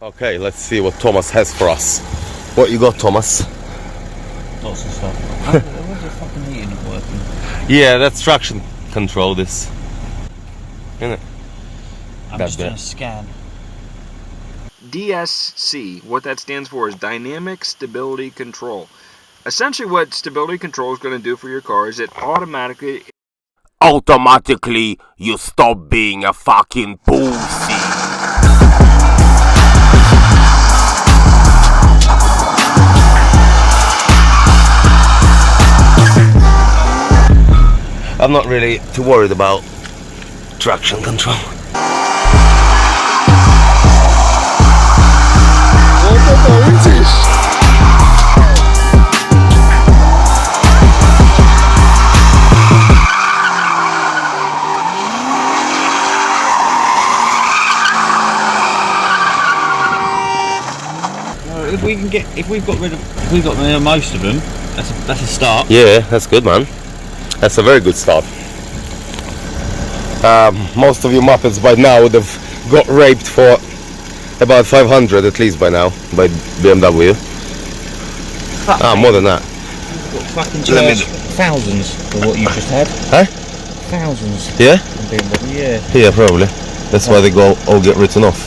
Okay, let's see what Thomas has for us. What you got, Thomas? Lots of stuff. Where's the fucking heating not working? Yeah, that's traction control, this. Isn't it? I'm just doing a scan. DSC, what that stands for is Dynamic Stability Control. Essentially what stability control is going to do for your car is it automatically you stop being a fucking pussy. I'm not really too worried about traction control. If we've got rid of most of them, that's a start. Yeah, that's good, man. That's a very good start. Most of you Muppets by now would have got raped for about 500 at least by now by BMW. More than that. You've got fucking charged thousands for what you just had. Huh? Thousands. Yeah? Yeah. Yeah, probably. That's why they all get written off.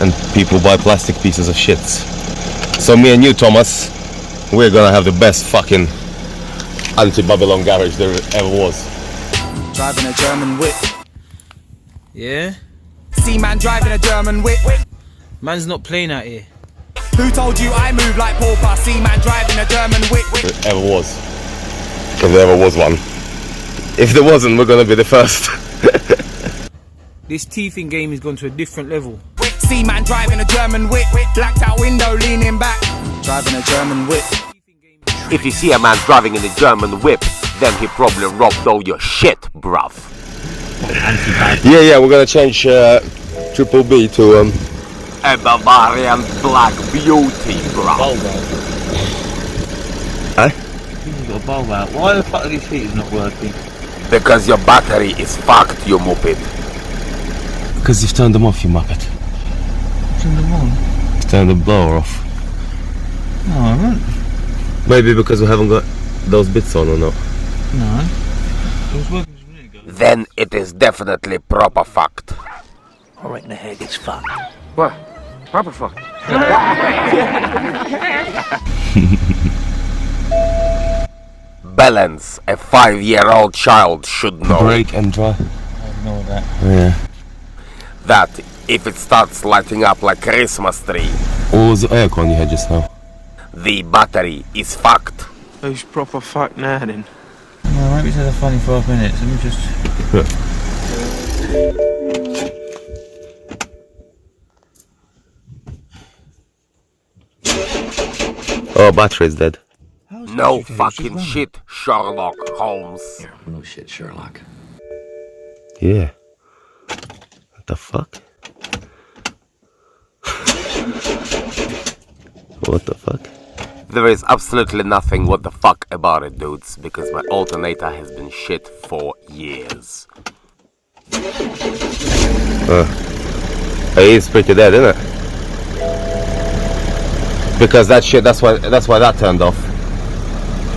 And people buy plastic pieces of shits. So me and you, Thomas, we're gonna have the best fucking anti-Babylon garage there ever was. Driving a German whip. Yeah? See man driving a German whip. Man's not playing out here. Who told you I move like Pauper? See man driving a German whip. There ever was. If there ever was one. If there wasn't, we're gonna be the first. This teething game has gone to a different level. See man driving a German whip. Blacked out window leaning back. Driving a German whip. If you see a man driving in a German whip, then he probably robbed all your shit, bruv. Yeah, we're gonna change Triple B to a Bavarian Black Beauty, bruv. Huh? You've got a bulb out. Why the fuck are these heaters not working? Because your battery is fucked, you muppet. Because you've turned them off, you muppet. Turn them on? You've turned the blower off. No, I haven't. Maybe because we haven't got those bits on or not. No. It was working just a minute ago. Then it is definitely proper fucked. I reckon the head is fucked. What? Proper fuck. Balance, a 5-year-old child should know. Brake and drive. I ignore that. Yeah. That if it starts lighting up like Christmas tree. What was the aircon you had just now? The battery is fucked. Who's proper fucked now then? No, maybe it's had a funny 5 minutes. Let me just... Oh, battery's dead. No fucking shit, Sherlock Holmes. Yeah, no shit, Sherlock. Yeah. What the fuck? What the fuck? There is absolutely nothing what the fuck about it, dudes, because my alternator has been shit for years. It is pretty dead, isn't it? Because that shit, that's why that turned off.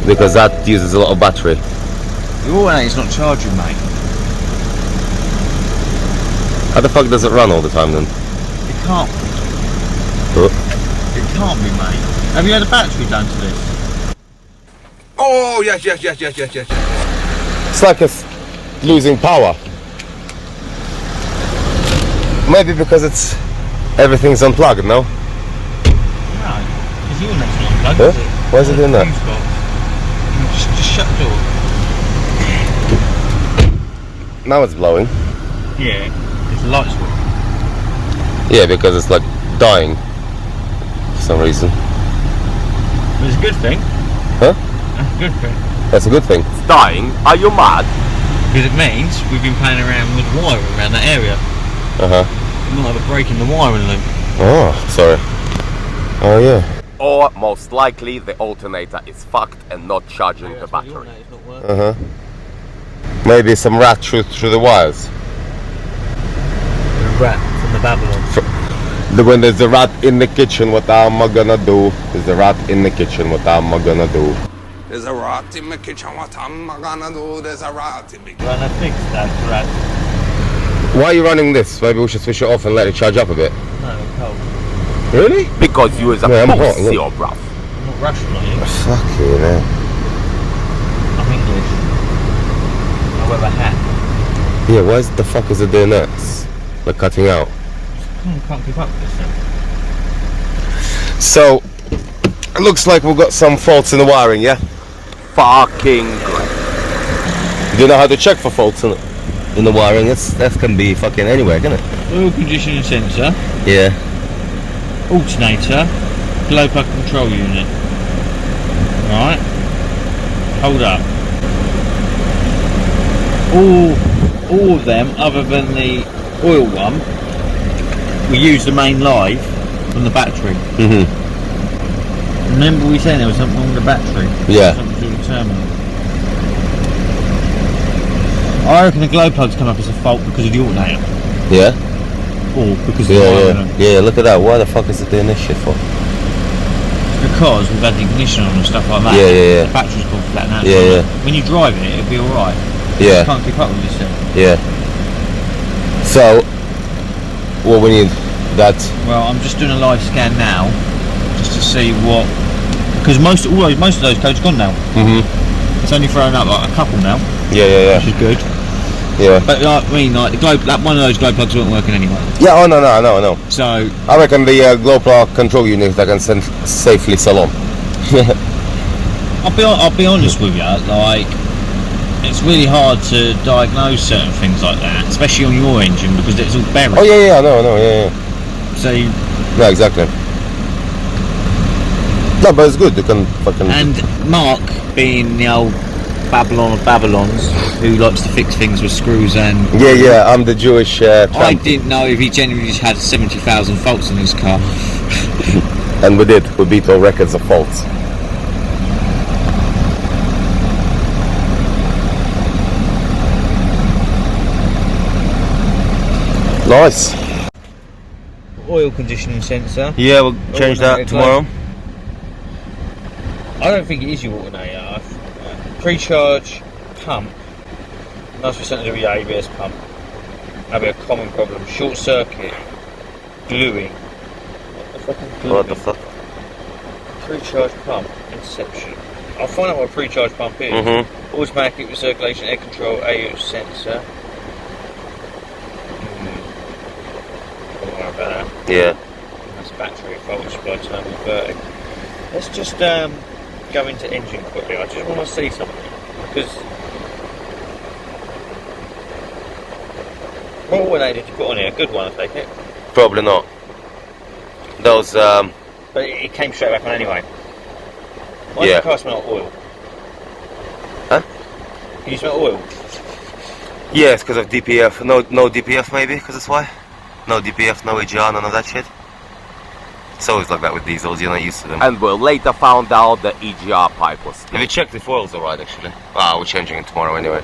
Because that uses a lot of battery. Your alternator's not charging, mate. How the fuck does it run all the time then? It can't. Oh. It can't be, mate. Have you had a battery done to this? Oh, yes. It's like it's losing power. Maybe because everything's unplugged, no? No, because your net's not unplugged, Huh? is it? Why is it doing that? Just shut the door. Now it's blowing. Yeah, it's the lights work. Yeah, because it's like dying for some reason. It's a good thing. Huh? That's a good thing. That's a good thing. It's dying? Are you mad? Because it means we've been playing around with wiring around that area. Uh-huh. We might have a break in the wiring loop. Oh, sorry. Oh, yeah. Or, most likely, the alternator is fucked and not charging the battery. Uh-huh. Maybe some rat through the wires. A rat from the Babylon. When there's a rat in the kitchen, what am I gonna do? There's a rat in the kitchen, what am I gonna do? There's a rat in the kitchen, what am I gonna do? There's a rat in the kitchen. Run a fix that rat. Why are you running this? Maybe we should switch it off and let it charge up a bit. No, I'm cold. Really? Because you is a I'm hot, pussy, look. bruv. I'm not Russian, are you? Fucking hell. I'm English. I wear a hat. Yeah, why the fuck is it doing that? Like cutting out. Can't keep up with this thing. So, it looks like we've got some faults in the wiring, yeah? Fucking good. Do you know how to check for faults in the wiring? That can be fucking anywhere, can it? Oil conditioning sensor, Yeah. alternator, glow plug control unit. Right. Hold up. All of them, other than the oil one, we use the main live from the battery. Mm-hmm. Remember we said there was something wrong with the battery? Yeah. Something through the terminal. I reckon the glow plugs come up as a fault because of the alternator. Yeah? Or because of the Yeah, wiring. yeah. Yeah, look at that. Why the fuck is it doing this shit for? Because we've had the ignition on and stuff like that. Yeah, yeah, yeah. The battery's gone flat now. Yeah, yeah. When you drive it, it'll be alright. Yeah. You can't keep up with this thing. Yeah. So, what we need, that. Well, I'm just doing a live scan now, just to see what, because most of those codes are gone now. Mm-hmm. It's only thrown up like a couple now, Yeah. which is good. Yeah. But like, I mean, like that one of those glow plugs weren't working anyway. Yeah, oh no, I know. So I reckon the glow plug control unit I can send safely salon. I'll be honest with you, like it's really hard to diagnose certain things like that, especially on your engine because it's all buried. Oh yeah, I know, yeah. So Yeah, exactly. No, but it's good. You can fucking. and Mark, being the old Babylon of Babylons, who likes to fix things with screws and Yeah. I'm the Jewish. I Trump. didn't know if he genuinely just had 70,000 faults in his car. And we did. We beat all records of faults. Nice. Oil conditioning sensor. Yeah, we'll change that tomorrow. I don't think it is your alternator. Pre-charge pump. Must be something to do with the ABS pump. That'd be a common problem. Short circuit. Gluing. What the fuck? Pre-charge pump. Interception. I'll find out what a pre-charge pump is. Mm-hmm. Automatic recirculation air control AU sensor. Don't worry about that. Yeah. That's battery voltage by terminal 30. Let's just go into engine quickly. I just want to see something because what alternator did you put on here? A good one, I take it. Probably not. Those. But it came straight back on anyway. Why does Yeah. the car smell like oil? Huh? Can you smell oil? Yes, because of DPF. No DPF maybe, because that's why. No DPF, no EGR, none of that shit. It's always like that with diesels, you're not used to them. And we later found out the EGR pipe was Have you checked if oil's alright actually? Ah, we're changing it tomorrow anyway.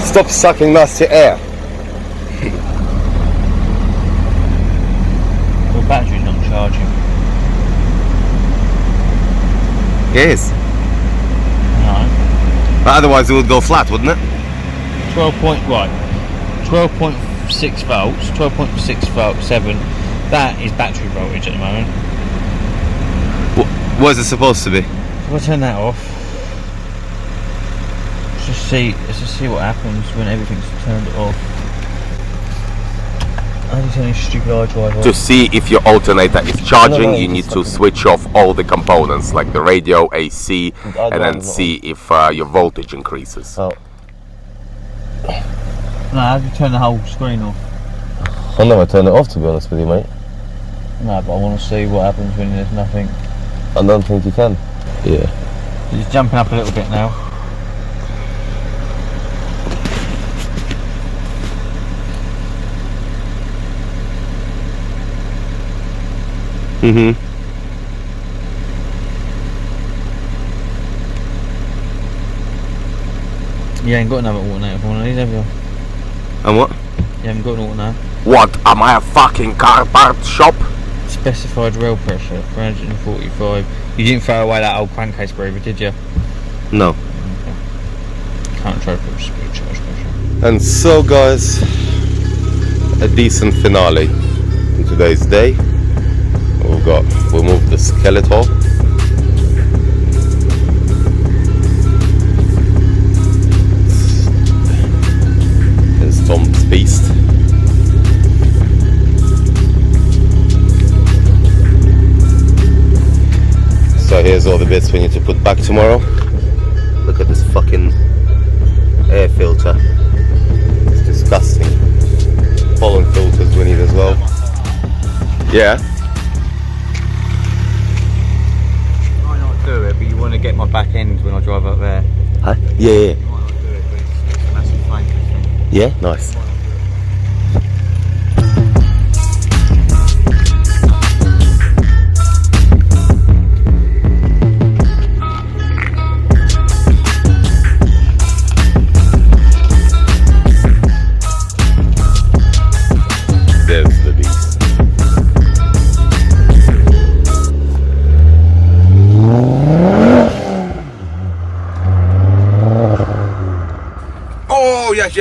Stop sucking nasty air. The battery's not charging. It is. No. But otherwise it would go flat, wouldn't it? 12.6 volts, 12.6 volts, 7. That is battery voltage at the moment. What is it supposed to be? So we'll turn that off. Let's just see what happens when everything's turned off. How do you turn this stupid iDrive off? To see if your alternator is charging, No, you need to switch off all the components like the radio, AC, and then see if your voltage increases. Oh. No, how do you turn the whole screen off? I'll never turn it off to be honest with you, mate. No, but I want to see what happens when there's nothing. I don't think you can. Yeah. It's jumping up a little bit now. Mm-hmm. You ain't got another alternator for one of these, have you? And what? You haven't got an auto now. What? Am I a fucking car part shop? Specified rail pressure, 345. You didn't throw away that old crankcase groover, did you? No. Can't try to put speed charge pressure. And so guys, a decent finale in today's day. We'll move the skeleton. There's Tom's beast. So here's all the bits we need to put back tomorrow. Look at this fucking air filter. It's disgusting. Pollen filters we need as well. Yeah. Might not do it, but you want to get my back end when I drive up there. Huh? Yeah, yeah. Might not do it, but it's a massive flame thing. Yeah, nice. There's the beast. Oh, yes.